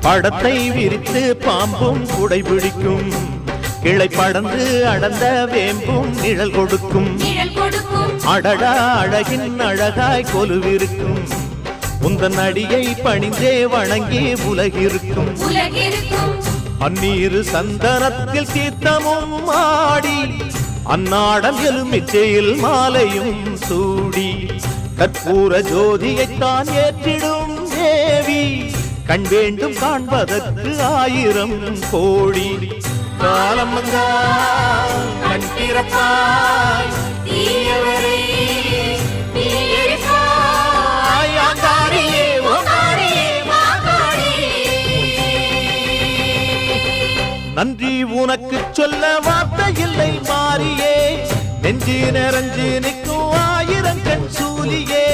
படத்தை விரித்து பாம்பும் குடைபிடிக்கும், கிளை படந்து அடர்ந்த வேம்பும் நிழல் கொடுக்கும். அடடா அழகின் அழகாய் கொலுவிருக்கும், உந்தன் அடியை பணிந்தே வணங்கி உலகிருக்கும். பன்னீரு சந்தனத்தில் தீர்த்தமும் ஆடி, அந்நாடம் எலுமிச்சையில் மாலையும் சூடி, கற்பூர ஜோதியைத்தான் ஏற்றிடும் தேவி, கண் வேண்டும் காண்பதற்கு 1000 கோடி. காலம் வந்தால் கண் திறப்பாய், தீயவரை நீ எரிப்பாய். ஆங்காரியே ஓங்காரியே மாங்காரியே, நன்றி உனக்கு சொல்ல வார்த்தை இல்லை மாறியே, நெஞ்சு நிறைஞ்சு நிற்கும் 1000 கண் சூலியே.